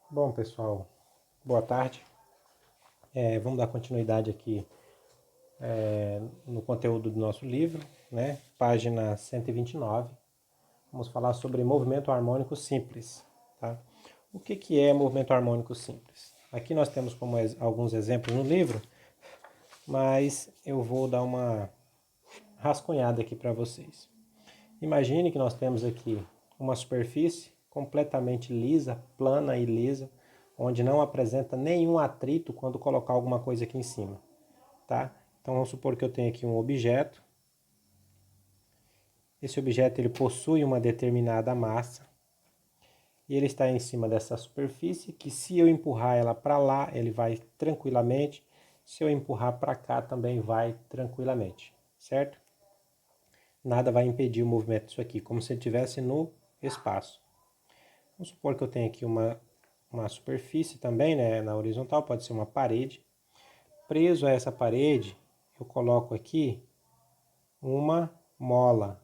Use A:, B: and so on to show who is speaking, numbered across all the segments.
A: Bom, pessoal, boa tarde. Vamos dar continuidade aqui no conteúdo do nosso livro, né? Página 129. Vamos falar sobre movimento harmônico simples, tá? O que é movimento harmônico simples? Aqui nós temos como alguns exemplos no livro, mas eu vou dar uma rascunhada aqui para vocês. Imagine que nós temos aqui uma superfície completamente lisa, plana e lisa, onde não apresenta nenhum atrito quando colocar alguma coisa aqui em cima, tá? Então vamos supor que eu tenho aqui um objeto. Esse objeto ele possui uma determinada massa e ele está em cima dessa superfície que, se eu empurrar ela para lá, ele vai tranquilamente. Se eu empurrar para cá, também vai tranquilamente, certo? Nada vai impedir o movimento disso aqui, como se ele estivesse no espaço. Vamos supor que eu tenho aqui uma superfície também, né, na horizontal, pode ser uma parede. Preso a essa parede, eu coloco aqui uma mola.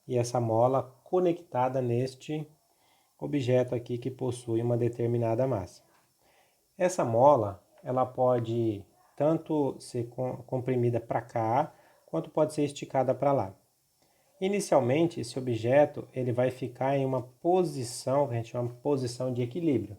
A: E essa mola conectada neste objeto aqui que possui uma determinada massa. Essa mola, ela pode tanto ser comprimida para cá, quanto pode ser esticada para lá. Inicialmente, esse objeto ele vai ficar em uma posição, que a gente chama de posição de equilíbrio.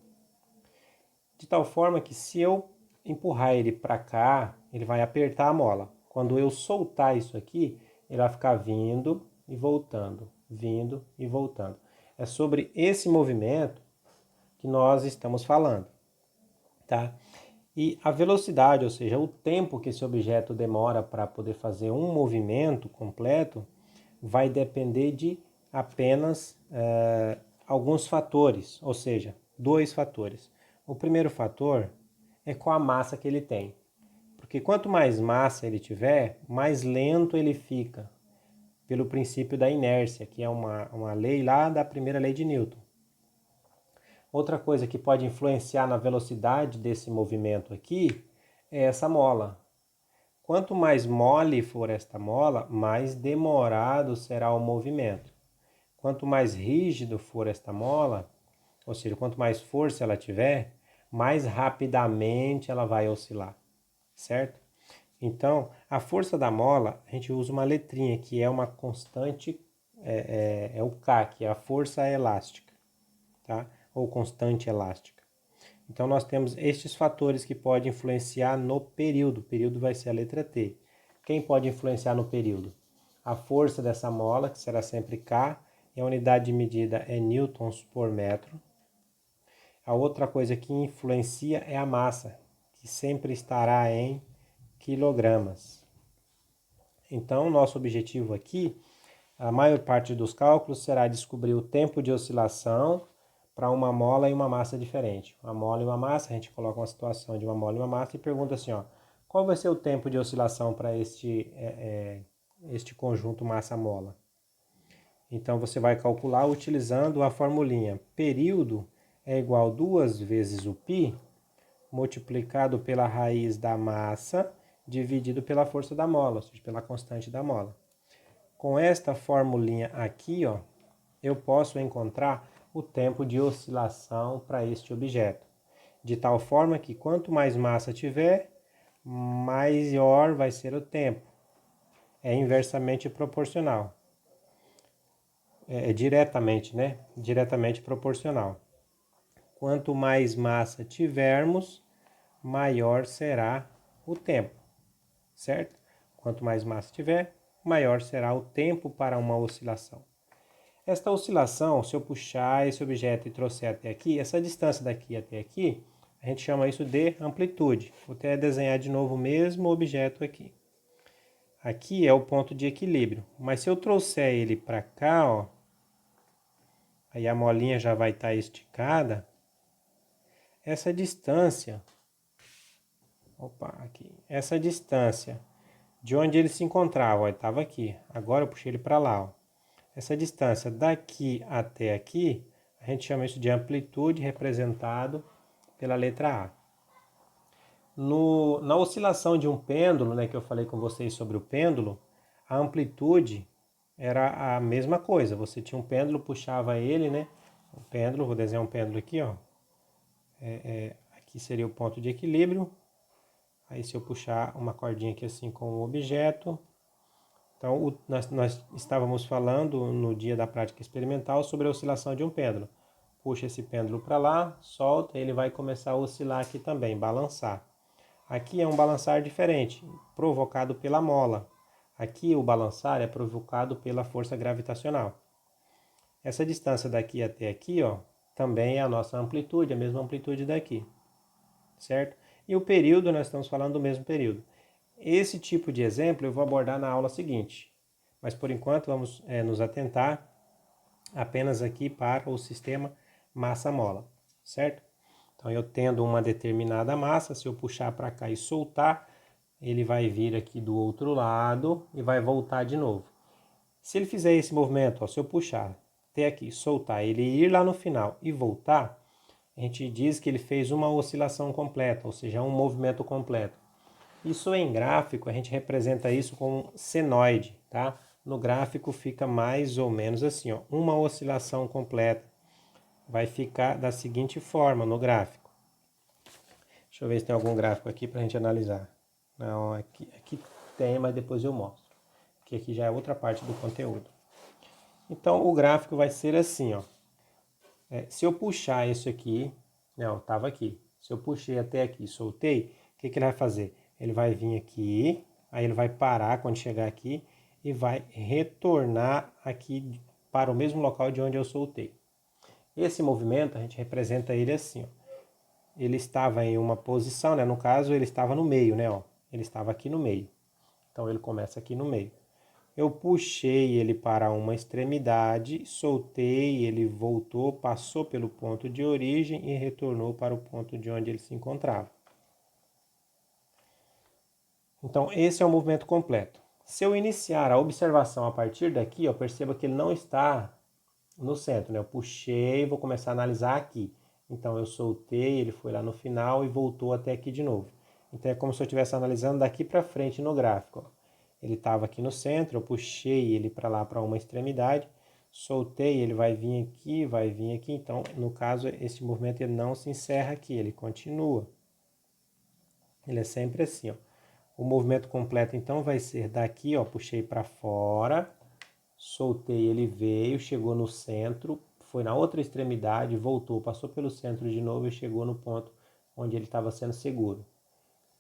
A: De tal forma que, se eu empurrar ele para cá, ele vai apertar a mola. Quando eu soltar isso aqui, ele vai ficar vindo e voltando, vindo e voltando. É sobre esse movimento que nós estamos falando, tá? E a velocidade, ou seja, o tempo que esse objeto demora para poder fazer um movimento completo, vai depender de apenas alguns fatores, ou seja, dois fatores. O primeiro fator é qual a massa que ele tem, porque quanto mais massa ele tiver, mais lento ele fica, pelo princípio da inércia, que é uma lei lá da primeira lei de Newton. Outra coisa que pode influenciar na velocidade desse movimento aqui é essa mola. Quanto mais mole for esta mola, mais demorado será o movimento. Quanto mais rígido for esta mola, ou seja, quanto mais força ela tiver, mais rapidamente ela vai oscilar, certo? Então, a força da mola, a gente usa uma letrinha que é uma constante, é o K, que é a força elástica, tá? Ou constante elástica. Então, nós temos estes fatores que podem influenciar no período. O período vai ser a letra T. Quem pode influenciar no período? A força dessa mola, que será sempre K, e a unidade de medida é newtons por metro. A outra coisa que influencia é a massa, que sempre estará em quilogramas. Então, nosso objetivo aqui, a maior parte dos cálculos, será descobrir o tempo de oscilação para uma mola e uma massa diferente. Uma mola e uma massa, a gente coloca uma situação de uma mola e uma massa e pergunta assim, ó, qual vai ser o tempo de oscilação para este conjunto massa-mola? Então, você vai calcular utilizando a formulinha. Período é igual a 2 vezes o π multiplicado pela raiz da massa dividido pela força da mola, ou seja, pela constante da mola. Com esta formulinha aqui, ó, eu posso encontrar o tempo de oscilação para este objeto. De tal forma que quanto mais massa tiver, maior vai ser o tempo. É inversamente proporcional. É diretamente, né? Diretamente proporcional. Quanto mais massa tivermos, maior será o tempo, certo? Quanto mais massa tiver, maior será o tempo para uma oscilação. Esta oscilação, se eu puxar esse objeto e trouxer até aqui, essa distância daqui até aqui, a gente chama isso de amplitude. Vou até desenhar de novo o mesmo objeto aqui. Aqui é o ponto de equilíbrio, mas se eu trouxer ele para cá, ó, aí a molinha já vai estar esticada. Essa distância, essa distância de onde ele se encontrava, ó, ele estava aqui. Agora eu puxei ele para lá, ó. Essa distância daqui até aqui, a gente chama isso de amplitude, representado pela letra A. Na oscilação de um pêndulo, né, que eu falei com vocês sobre o pêndulo, a amplitude era a mesma coisa. Você tinha um pêndulo, puxava ele, né? O pêndulo, vou desenhar um pêndulo aqui, ó. Aqui seria o ponto de equilíbrio. Aí se eu puxar uma cordinha aqui assim com o objeto. Então, nós estávamos falando no dia da prática experimental sobre a oscilação de um pêndulo. Puxa esse pêndulo para lá, solta, ele vai começar a oscilar aqui também, balançar. Aqui é um balançar diferente, provocado pela mola. Aqui o balançar é provocado pela força gravitacional. Essa distância daqui até aqui, ó, também é a nossa amplitude, a mesma amplitude daqui, certo? E o período, nós estamos falando do mesmo período. Esse tipo de exemplo eu vou abordar na aula seguinte, mas por enquanto vamos nos atentar apenas aqui para o sistema massa-mola, certo? Então eu tendo uma determinada massa, se eu puxar para cá e soltar, ele vai vir aqui do outro lado e vai voltar de novo. Se ele fizer esse movimento, ó, se eu puxar até aqui, soltar, ele ir lá no final e voltar, a gente diz que ele fez uma oscilação completa, ou seja, um movimento completo. Isso em gráfico, a gente representa isso com um senoide, tá? No gráfico fica mais ou menos assim, ó, uma oscilação completa. Vai ficar da seguinte forma no gráfico. Deixa eu ver se tem algum gráfico aqui para a gente analisar. Não, aqui tem, mas depois eu mostro. Porque aqui já é outra parte do conteúdo. Então o gráfico vai ser assim, ó. Se eu puxar isso aqui, não, estava aqui. Se eu puxei até aqui e soltei, o que ele vai fazer? Ele vai vir aqui, aí ele vai parar quando chegar aqui e vai retornar aqui para o mesmo local de onde eu soltei. Esse movimento, a gente representa ele assim, ó. Ele estava em uma posição, né? No caso, ele estava no meio, né? Ó. Ele estava aqui no meio. Então, ele começa aqui no meio. Eu puxei ele para uma extremidade, soltei, ele voltou, passou pelo ponto de origem e retornou para o ponto de onde ele se encontrava. Então, esse é o movimento completo. Se eu iniciar a observação a partir daqui, ó, perceba que ele não está no centro, né? Eu puxei, vou começar a analisar aqui. Então eu soltei, ele foi lá no final e voltou até aqui de novo. Então é como se eu estivesse analisando daqui para frente no gráfico. Ó. Ele estava aqui no centro, eu puxei ele para lá para uma extremidade, soltei, ele vai vir aqui, vai vir aqui. Então, no caso, esse movimento ele não se encerra aqui, ele continua. Ele é sempre assim, ó. O movimento completo então vai ser daqui, ó, puxei para fora, soltei, ele veio, chegou no centro, foi na outra extremidade, voltou, passou pelo centro de novo e chegou no ponto onde ele estava sendo seguro.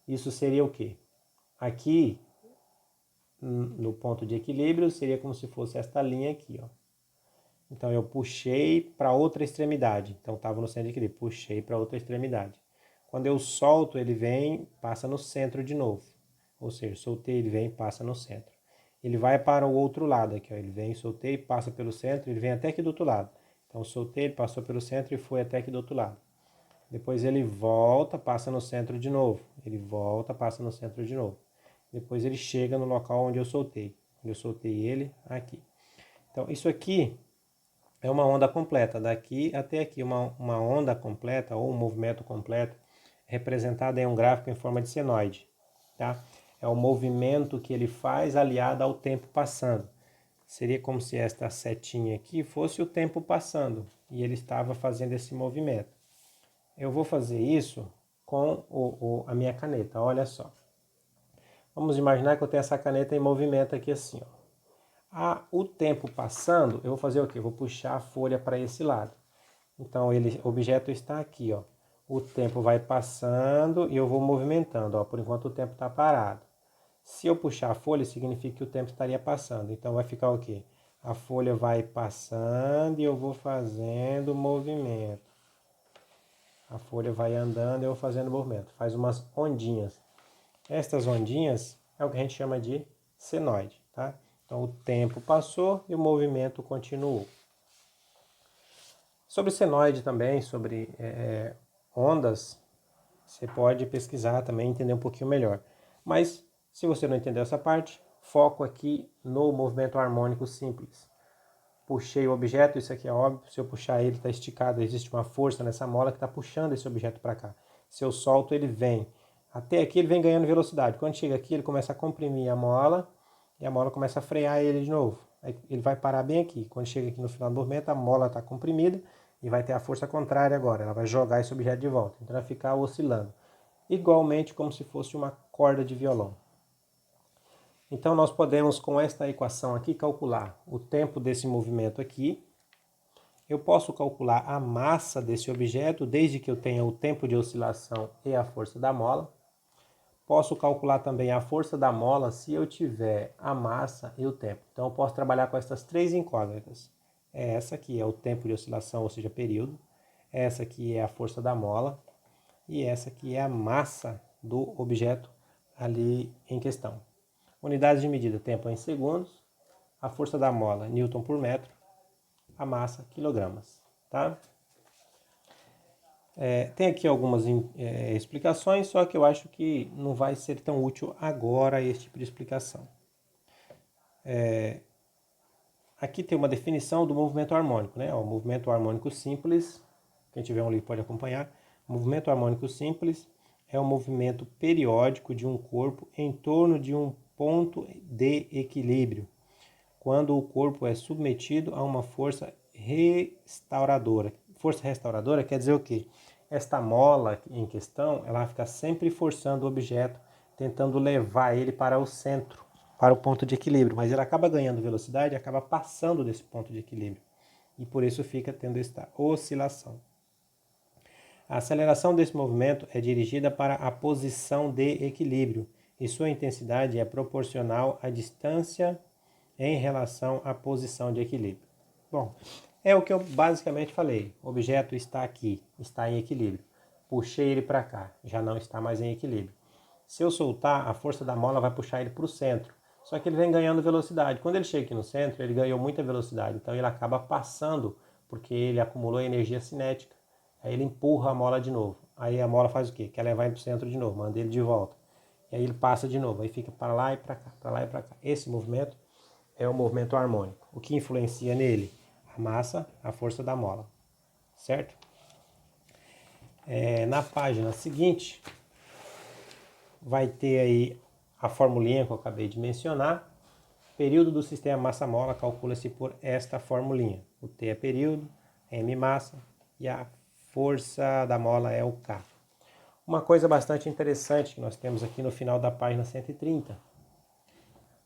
A: Isso seria o quê? Aqui, no ponto de equilíbrio, seria como se fosse esta linha aqui, ó. Então eu puxei para outra extremidade, então estava no centro de equilíbrio, puxei para outra extremidade. Quando eu solto, ele vem, passa no centro de novo. Ou seja, soltei, ele vem, passa no centro. Ele vai para o outro lado aqui, ó. Ele vem, soltei, passa pelo centro, ele vem até aqui do outro lado. Então soltei, ele passou pelo centro e foi até aqui do outro lado. Depois ele volta, passa no centro de novo. Ele volta, passa no centro de novo. Depois ele chega no local onde eu soltei. Onde eu soltei ele, aqui. Então isso aqui é uma onda completa, daqui até aqui. Uma onda completa ou um movimento completo representada em um gráfico em forma de senoide, tá? É o movimento que ele faz aliado ao tempo passando. Seria como se esta setinha aqui fosse o tempo passando e ele estava fazendo esse movimento. Eu vou fazer isso com a minha caneta, olha só. Vamos imaginar que eu tenho essa caneta em movimento aqui assim, ó. O tempo passando, eu vou fazer o quê? Eu vou puxar a folha para esse lado. Então, o objeto está aqui, ó. O tempo vai passando e eu vou movimentando, ó. Por enquanto o tempo está parado. Se eu puxar a folha, significa que o tempo estaria passando. Então vai ficar o quê? A folha vai passando e eu vou fazendo movimento. A folha vai andando e eu vou fazendo movimento. Faz umas ondinhas. Estas ondinhas é o que a gente chama de senoide, tá? Então o tempo passou e o movimento continuou. Sobre senoide também, sobre ondas, você pode pesquisar também, entender um pouquinho melhor. Mas, se você não entendeu essa parte, foco aqui no movimento harmônico simples. Puxei o objeto, isso aqui é óbvio, se eu puxar ele está esticado, existe uma força nessa mola que está puxando esse objeto para cá. Se eu solto, ele vem. Até aqui ele vem ganhando velocidade. Quando chega aqui, ele começa a comprimir a mola e a mola começa a frear ele de novo. Aí ele vai parar bem aqui. Quando chega aqui no final do movimento, a mola está comprimida e vai ter a força contrária agora, ela vai jogar esse objeto de volta, então vai ficar oscilando, igualmente como se fosse uma corda de violão. Então nós podemos, com esta equação aqui, calcular o tempo desse movimento aqui. Eu posso calcular a massa desse objeto, desde que eu tenha o tempo de oscilação e a força da mola. Posso calcular também a força da mola se eu tiver a massa e o tempo. Então eu posso trabalhar com essas três incógnitas. Essa aqui é o tempo de oscilação, ou seja, período. Essa aqui é a força da mola. E essa aqui é a massa do objeto ali em questão. Unidades de medida, tempo em segundos. A força da mola, Newton por metro. A massa, quilogramas. Tá? Tem aqui algumas explicações, só que eu acho que não vai ser tão útil agora esse tipo de explicação. Aqui tem uma definição do movimento harmônico, né? O movimento harmônico simples, quem tiver um livro pode acompanhar. O movimento harmônico simples é um movimento periódico de um corpo em torno de um ponto de equilíbrio, quando o corpo é submetido a uma força restauradora. Força restauradora quer dizer o quê? Esta mola em questão, ela vai ficar sempre forçando o objeto, tentando levar ele para o centro, para o ponto de equilíbrio, mas ele acaba ganhando velocidade e acaba passando desse ponto de equilíbrio. E por isso fica tendo esta oscilação. A aceleração desse movimento é dirigida para a posição de equilíbrio e sua intensidade é proporcional à distância em relação à posição de equilíbrio. Bom, é o que eu basicamente falei. O objeto está aqui, está em equilíbrio. Puxei ele para cá, já não está mais em equilíbrio. Se eu soltar, a força da mola vai puxar ele para o centro. Só que ele vem ganhando velocidade. Quando ele chega aqui no centro, ele ganhou muita velocidade. Então ele acaba passando, porque ele acumulou energia cinética. Aí ele empurra a mola de novo. Aí a mola faz o quê? Quer levar ele para o centro de novo, manda ele de volta. E aí ele passa de novo. Aí fica para lá e para cá, para lá e para cá. Esse movimento é o movimento harmônico. O que influencia nele? A massa, a força da mola. Certo? Na página seguinte, vai ter aí a formulinha que eu acabei de mencionar. Período do sistema massa-mola calcula-se por esta formulinha. O T é período, M massa e a força da mola é o K. Uma coisa bastante interessante que nós temos aqui no final da página 130.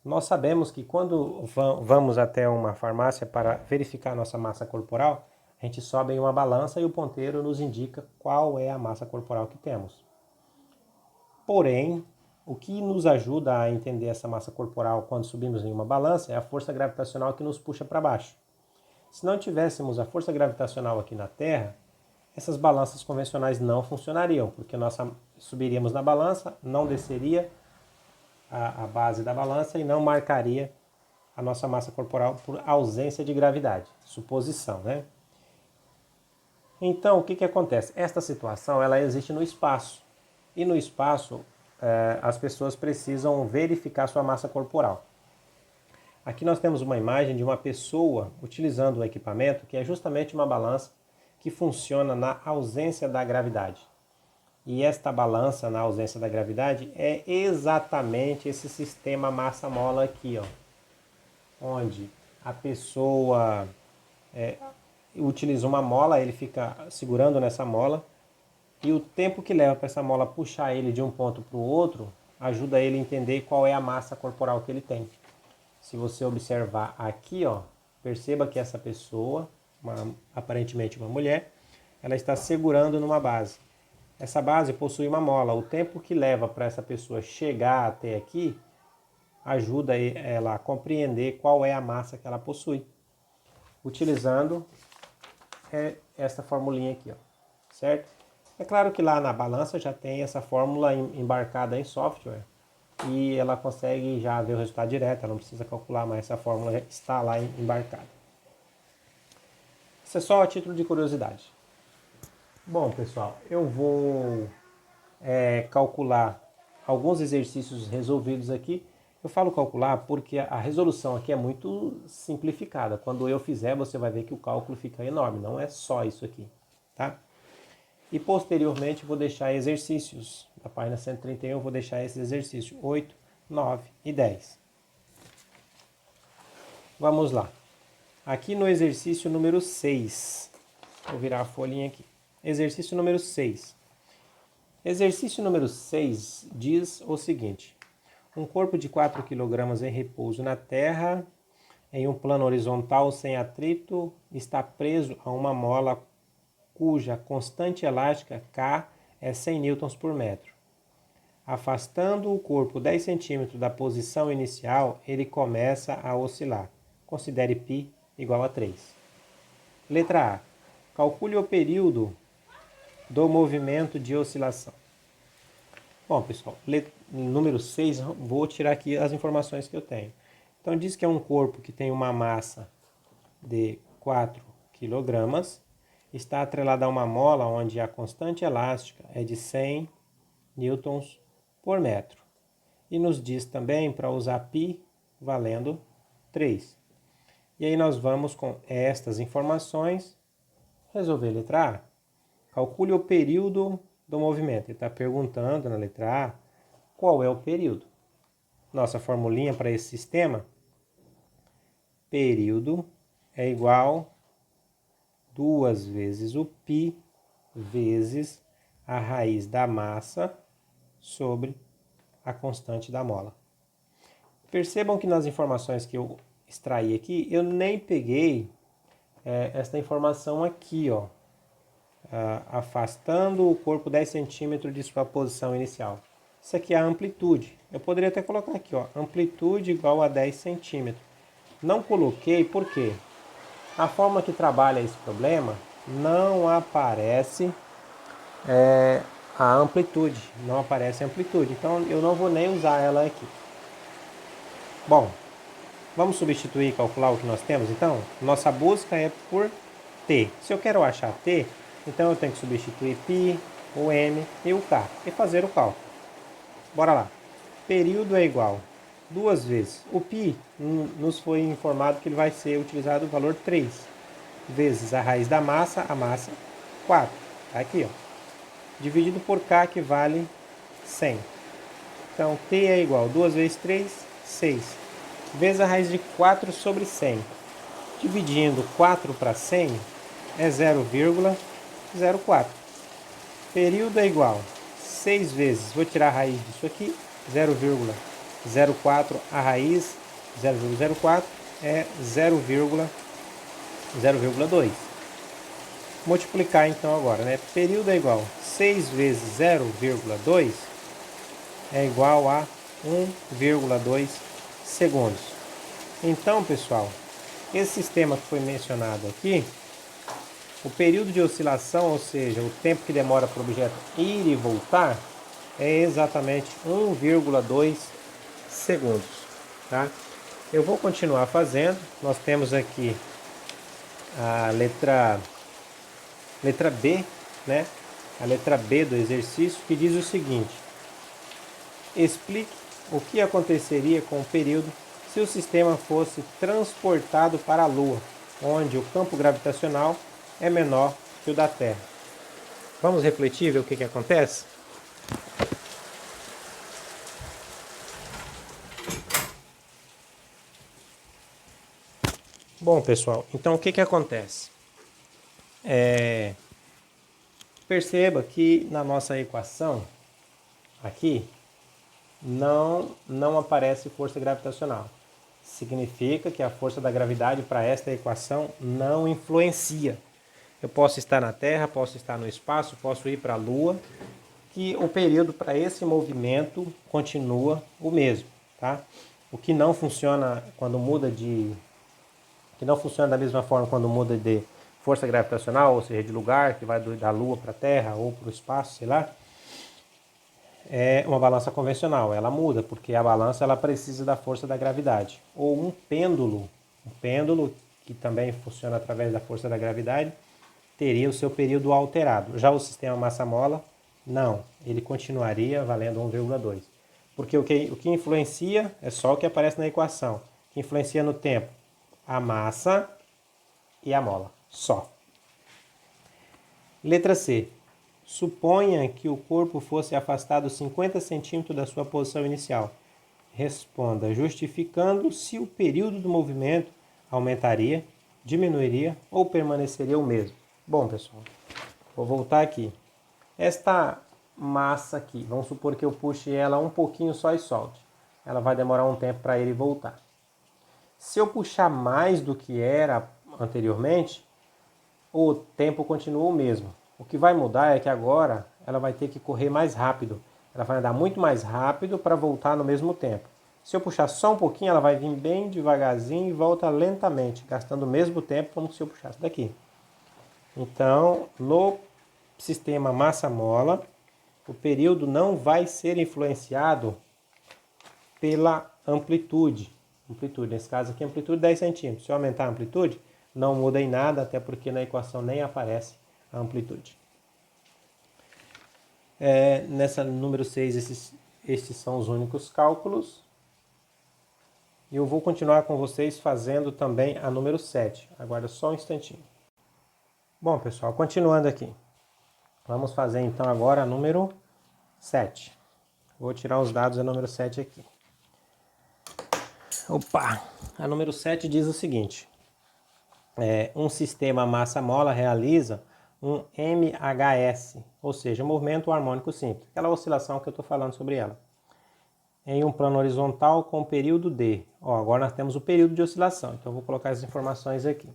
A: Nós sabemos que quando vamos até uma farmácia para verificar nossa massa corporal, a gente sobe em uma balança e o ponteiro nos indica qual é a massa corporal que temos. Porém, o que nos ajuda a entender essa massa corporal quando subimos em uma balança é a força gravitacional que nos puxa para baixo. Se não tivéssemos a força gravitacional aqui na Terra, essas balanças convencionais não funcionariam, porque nós subiríamos na balança, não desceria a base da balança e não marcaria a nossa massa corporal por ausência de gravidade, suposição, né? Então, o que acontece? Esta situação ela existe no espaço. E no espaço, as pessoas precisam verificar sua massa corporal. Aqui nós temos uma imagem de uma pessoa utilizando um equipamento que é justamente uma balança que funciona na ausência da gravidade. E esta balança na ausência da gravidade é exatamente esse sistema massa-mola aqui, ó, onde a pessoa utiliza uma mola, ele fica segurando nessa mola, e o tempo que leva para essa mola puxar ele de um ponto para o outro ajuda ele a entender qual é a massa corporal que ele tem. Se você observar aqui, ó, perceba que essa pessoa, aparentemente uma mulher, ela está segurando numa base. Essa base possui uma mola. O tempo que leva para essa pessoa chegar até aqui ajuda ela a compreender qual é a massa que ela possui. Utilizando essa formulinha aqui, ó, certo? É claro que lá na balança já tem essa fórmula embarcada em software e ela consegue já ver o resultado direto, ela não precisa calcular, mas essa fórmula já está lá embarcada. Isso é só a título de curiosidade. Bom, pessoal, eu vou calcular alguns exercícios resolvidos aqui. Eu falo calcular porque a resolução aqui é muito simplificada. Quando eu fizer, você vai ver que o cálculo fica enorme, não é só isso aqui, tá? E posteriormente vou deixar exercícios. Na página 131 eu vou deixar esses exercícios 8, 9 e 10. Vamos lá. Aqui no exercício número 6, Vou virar a folhinha aqui. Exercício número 6. Exercício número 6 diz o seguinte: um corpo de 4 kg em repouso na terra, em um plano horizontal sem atrito, está preso a uma mola cuja constante elástica K é 100 newtons por metro. Afastando o corpo 10 cm da posição inicial, ele começa a oscilar. Considere π igual a 3. Letra A. Calcule o período do movimento de oscilação. Bom, pessoal, número 6, vou tirar aqui as informações que eu tenho. Então, diz que é um corpo que tem uma massa de 4 kg, está atrelado a uma mola onde a constante elástica é de 100 newtons por metro. E nos diz também para usar π valendo 3. E aí nós vamos com estas informações resolver a letra A. Calcule o período do movimento. Ele está perguntando na letra A qual é o período. Nossa formulinha para esse sistema: período é igual 2 vezes o π vezes a raiz da massa sobre a constante da mola. Percebam que nas informações que eu extraí aqui, eu nem peguei esta informação aqui, ó, afastando o corpo 10 centímetros de sua posição inicial. Isso aqui é a amplitude. Eu poderia até colocar aqui, ó, amplitude igual a 10 centímetros. Não coloquei porque a forma que trabalha esse problema não aparece a amplitude, não aparece a amplitude. Então eu não vou nem usar ela aqui. Bom, vamos substituir e calcular o que nós temos então? Nossa busca é por t. Se eu quero achar t, então eu tenho que substituir π, o m e o k e fazer o cálculo. Bora lá. Período é igual 2 vezes. O π nos foi informado que ele vai ser utilizado o valor 3 vezes a raiz da massa, a massa 4. Tá aqui, ó. Dividido por k, que vale 100. Então, t é igual 2 vezes 3, 6. Vezes a raiz de 4 sobre 100. Dividindo 4 para 100 é 0,04. Período é igual 6 vezes, vou tirar a raiz disso aqui, 0,04, a raiz 0,04 é 0,2. Multiplicar então agora, né? Período é igual 6 vezes 0,2 é igual a 1,2 segundos. Então, pessoal, esse sistema que foi mencionado aqui, o período de oscilação, ou seja, o tempo que demora para o objeto ir e voltar, é exatamente 1,2 segundos. Tá? Eu vou continuar fazendo. Nós temos aqui a letra B, né? A letra B do exercício, que diz o seguinte: explique o que aconteceria com o período se o sistema fosse transportado para a Lua, onde o campo gravitacional é menor que o da Terra. Vamos refletir, ver o que acontece? Bom, pessoal, então o que acontece? Perceba que na nossa equação aqui não aparece força gravitacional. Significa que a força da gravidade para esta equação não influencia. Eu posso estar na Terra, posso estar no espaço, posso ir para a Lua, que o período para esse movimento continua o mesmo, tá? O que não funciona quando muda que não funciona da mesma forma quando muda de força gravitacional, ou seja, de lugar, que vai da Lua para a Terra ou para o espaço, sei lá, é uma balança convencional. Ela muda, porque a balança ela precisa da força da gravidade. Ou um pêndulo que também funciona através da força da gravidade, teria o seu período alterado. Já o sistema massa-mola, não. Ele continuaria valendo 1,2. Porque o que influencia é só o que aparece na equação. O que influencia no tempo? A massa e a mola. Só. Letra C. Suponha que o corpo fosse afastado 50 centímetros da sua posição inicial. Responda justificando se o período do movimento aumentaria, diminuiria ou permaneceria o mesmo. Bom, pessoal, vou voltar aqui. Esta massa aqui, vamos supor que eu puxe ela um pouquinho só e solte. Ela vai demorar um tempo para ele voltar. Se eu puxar mais do que era anteriormente, o tempo continua o mesmo. O que vai mudar é que agora ela vai ter que correr mais rápido. Ela vai andar muito mais rápido para voltar no mesmo tempo. Se eu puxar só um pouquinho, ela vai vir bem devagarzinho e volta lentamente, gastando o mesmo tempo como se eu puxasse daqui. Então, no sistema massa-mola, o período não vai ser influenciado pela amplitude. Nesse caso aqui, amplitude 10 centímetros. Se eu aumentar a amplitude, não muda em nada, até porque na equação nem aparece a amplitude. Nessa número 6, estes são os únicos cálculos. E eu vou continuar com vocês fazendo também a número 7. Aguarda só um instantinho. Bom, pessoal, continuando aqui. Vamos fazer então agora a número 7. Vou tirar os dados da número 7 aqui. Opa! A número 7 diz o seguinte. Um sistema massa-mola realiza um MHS, ou seja, movimento harmônico simples. Aquela oscilação que eu estou falando sobre ela. Em um plano horizontal com período D. Agora nós temos o período de oscilação, então eu vou colocar as informações aqui.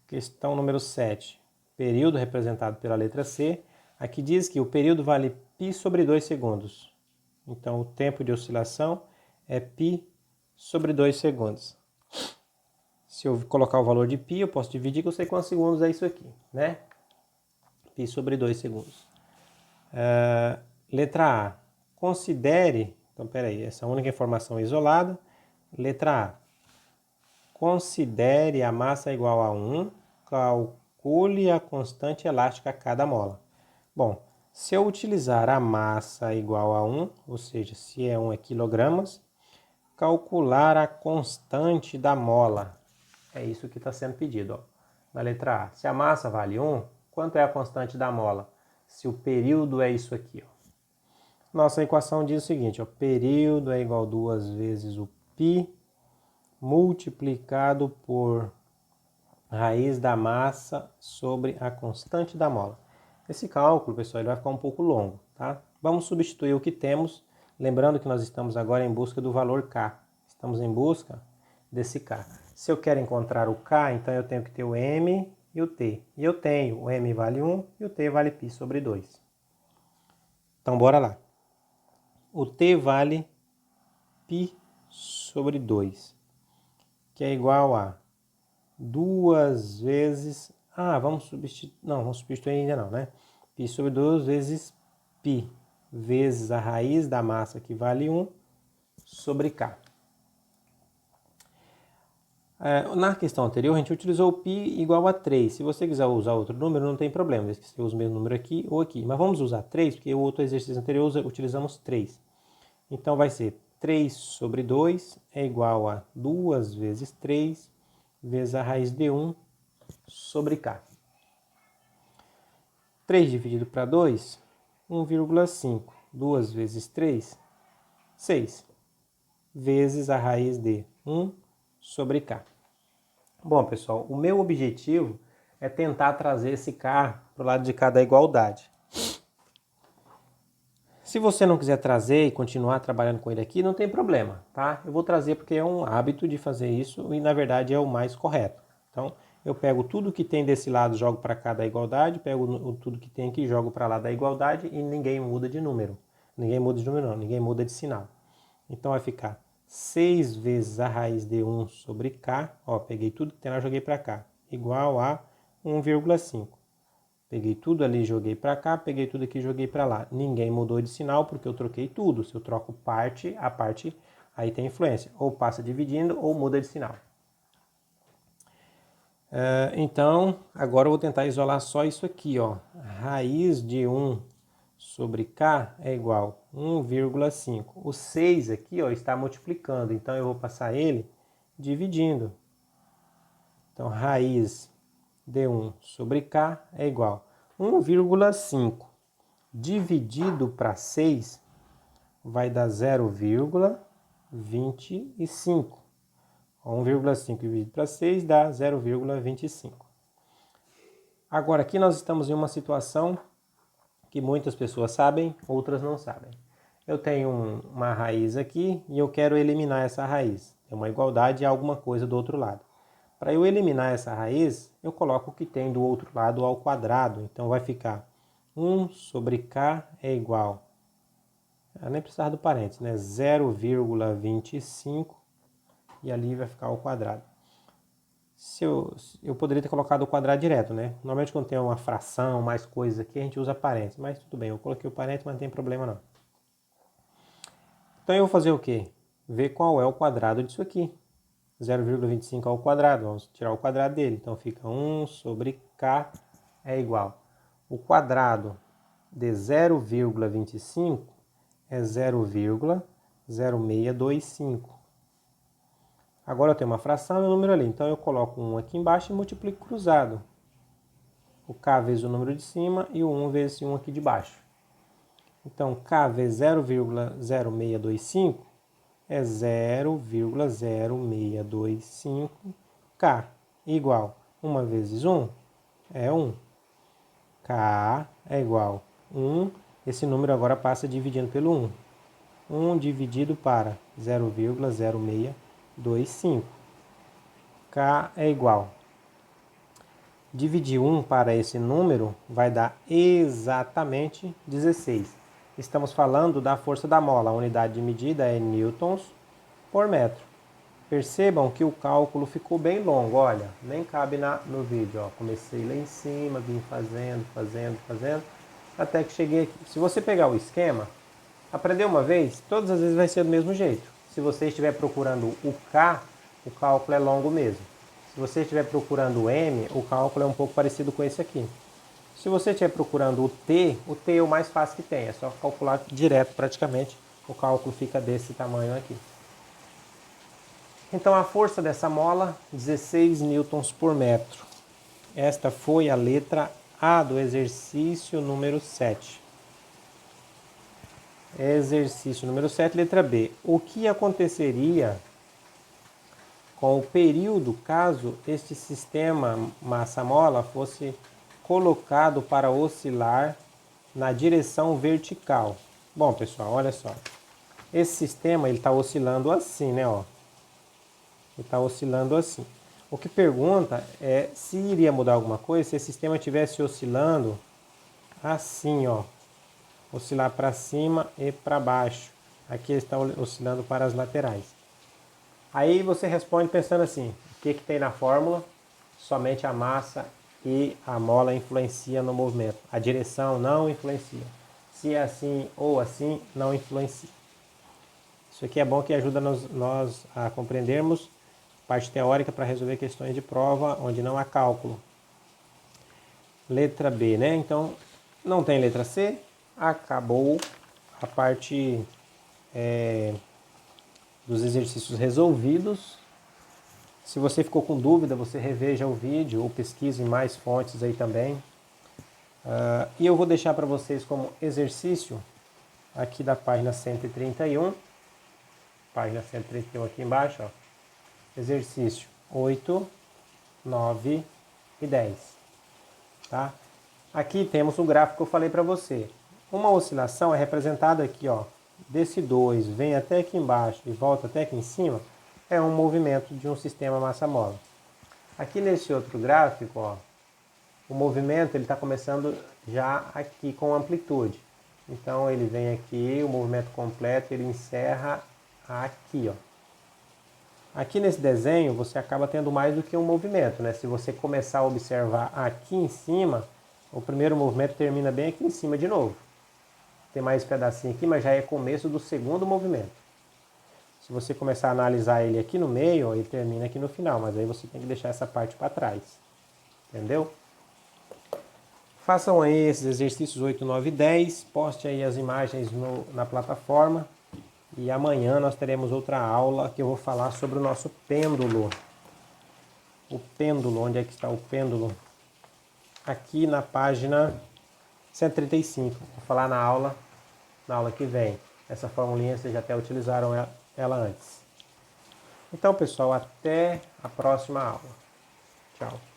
A: Questão número 7. Período representado pela letra C. Aqui diz que o período vale π sobre 2 segundos. Então o tempo de oscilação é π sobre 2 segundos. Se eu colocar o valor de π, eu posso dividir, que eu sei quantos segundos é isso aqui, né? Π sobre 2 segundos. Letra A. Considere, então peraí, essa única informação isolada. Letra A. Considere a massa igual a 1, calcule a constante elástica a cada mola. Bom, se eu utilizar a massa igual a 1, ou seja, se é 1 é quilogramas, calcular a constante da mola. É isso que está sendo pedido, ó. Na letra A. Se a massa vale 1, quanto é a constante da mola? Se o período é isso aqui, ó. Nossa equação diz o seguinte, ó, período é igual a 2 vezes o π multiplicado por raiz da massa sobre a constante da mola. Esse cálculo, pessoal, ele vai ficar um pouco longo, tá? Vamos substituir o que temos, lembrando que nós estamos agora em busca do valor K. Estamos em busca desse K. Se eu quero encontrar o K, então eu tenho que ter o M e o T. E eu tenho, o M vale 1 e o T vale π sobre 2. Então, bora lá. O T vale π sobre 2, que é igual a 2 vezes... vamos substituir... Não, vamos substituir ainda não, né? π sobre 2 vezes π vezes a raiz da massa, que vale 1, sobre K. Na questão anterior, a gente utilizou o π igual a 3. Se você quiser usar outro número, não tem problema. Você usa o mesmo número aqui ou aqui. Mas vamos usar 3, porque o outro exercício anterior utilizamos 3. Então vai ser 3 sobre 2 é igual a 2 vezes 3 vezes a raiz de 1 sobre K. 3 dividido para 2, 1,5. 2 vezes 3, 6. Vezes a raiz de 1 sobre K. Bom, pessoal, o meu objetivo é tentar trazer esse K para o lado de cá da igualdade. Se você não quiser trazer e continuar trabalhando com ele aqui, não tem problema, tá? Eu vou trazer porque é um hábito de fazer isso e, na verdade, é o mais correto. Então, eu pego tudo que tem desse lado, jogo para cá da igualdade, pego tudo que tem aqui, jogo para lá da igualdade e ninguém muda de número. Ninguém muda de número não, ninguém muda de sinal. Então, vai ficar 6 vezes a raiz de 1 sobre K, peguei tudo que tem lá, joguei para cá, igual a 1,5. Peguei tudo ali, joguei para cá, peguei tudo aqui, joguei para lá. Ninguém mudou de sinal porque eu troquei tudo. Se eu troco parte, a parte aí tem influência. Ou passa dividindo ou muda de sinal. Então, agora eu vou tentar isolar só isso aqui, ó. Raiz de 1 sobre K é igual a 1,5. O 6 aqui, ó, está multiplicando, então eu vou passar ele dividindo. Então, raiz de 1 sobre K é igual a 1,5 dividido para 6 vai dar 0,25. 1,5 dividido para 6 dá 0,25. Agora aqui nós estamos em uma situação que muitas pessoas sabem, outras não sabem. Eu tenho uma raiz aqui e eu quero eliminar essa raiz. Tem uma igualdade e alguma coisa do outro lado. Para eu eliminar essa raiz, eu coloco o que tem do outro lado ao quadrado. Então vai ficar 1 sobre k é igual, eu nem precisar do parênteses, né? 0,25 e ali vai ficar ao quadrado. Eu poderia ter colocado o quadrado direto, né? Normalmente quando tem uma fração, mais coisas aqui, a gente usa parênteses. Mas tudo bem, eu coloquei o parênteses, mas não tem problema não. Então eu vou fazer o quê? Ver qual é o quadrado disso aqui. 0,25 ao quadrado, vamos tirar o quadrado dele. Então fica 1 sobre k é igual. O quadrado de 0,25 é 0,0625. Agora eu tenho uma fração e um número ali. Então eu coloco 1 aqui embaixo e multiplico cruzado. O k vezes o número de cima e o 1 vezes esse 1 aqui de baixo. Então k vezes 0,0625 é 0,0625k igual 1 vezes 1 é 1. K é igual a 1. Esse número agora passa dividindo pelo 1. 1 dividido para 0,0625. K é igual. Dividir 1 para esse número vai dar exatamente 16. Estamos falando da força da mola. A unidade de medida é newtons por metro. Percebam que o cálculo ficou bem longo. Olha, nem cabe no vídeo. Ó. Comecei lá em cima, vim fazendo, até que cheguei aqui. Se você pegar o esquema, aprender uma vez, todas as vezes vai ser do mesmo jeito. Se você estiver procurando o K, o cálculo é longo mesmo. Se você estiver procurando o M, o cálculo é um pouco parecido com esse aqui. Se você estiver procurando o T é o mais fácil que tem. É só calcular direto praticamente. O cálculo fica desse tamanho aqui. Então a força dessa mola, 16 newtons por metro. Esta foi a letra A do exercício número 7. Exercício número 7, letra B. O que aconteceria com o período caso este sistema massa-mola fosse colocado para oscilar na direção vertical? Bom, pessoal, olha só. Esse sistema está oscilando assim, né? Ó. Ele está oscilando assim. O que pergunta é se iria mudar alguma coisa se esse sistema estivesse oscilando assim, ó. Oscilar para cima e para baixo. Aqui ele está oscilando para as laterais. Aí você responde pensando assim, o que tem na fórmula? Somente a massa e a mola influenciam no movimento. A direção não influencia. Se é assim ou assim, não influencia. Isso aqui é bom que ajuda nós a compreendermos parte teórica para resolver questões de prova onde não há cálculo. Letra B, né? Então, não tem letra C, acabou a parte dos exercícios resolvidos. Se você ficou com dúvida, você reveja o vídeo ou pesquise mais fontes aí também. E eu vou deixar para vocês como exercício aqui da página 131. Página 131 aqui embaixo, ó. Exercício 8, 9 e 10. Tá? Aqui temos o gráfico que eu falei para você. Uma oscilação é representada aqui, ó. Desse 2 vem até aqui embaixo e volta até aqui em cima, é um movimento de um sistema massa-mola. Aqui nesse outro gráfico, ó, o movimento ele está começando já aqui com amplitude. Então ele vem aqui, o movimento completo, ele encerra aqui, ó. Aqui nesse desenho você acaba tendo mais do que um movimento, né? Se você começar a observar aqui em cima, o primeiro movimento termina bem aqui em cima de novo. Tem mais pedacinho aqui, mas já é começo do segundo movimento. Se você começar a analisar ele aqui no meio, ele termina aqui no final, mas aí você tem que deixar essa parte para trás. Entendeu? Façam aí esses exercícios 8, 9 e 10, poste aí as imagens na plataforma. E amanhã nós teremos outra aula que eu vou falar sobre o nosso pêndulo. O pêndulo, onde é que está o pêndulo? Aqui na página 135. Vou falar na aula que vem. Essa formulinha vocês já até utilizaram ela antes. Então, pessoal, até a próxima aula. Tchau.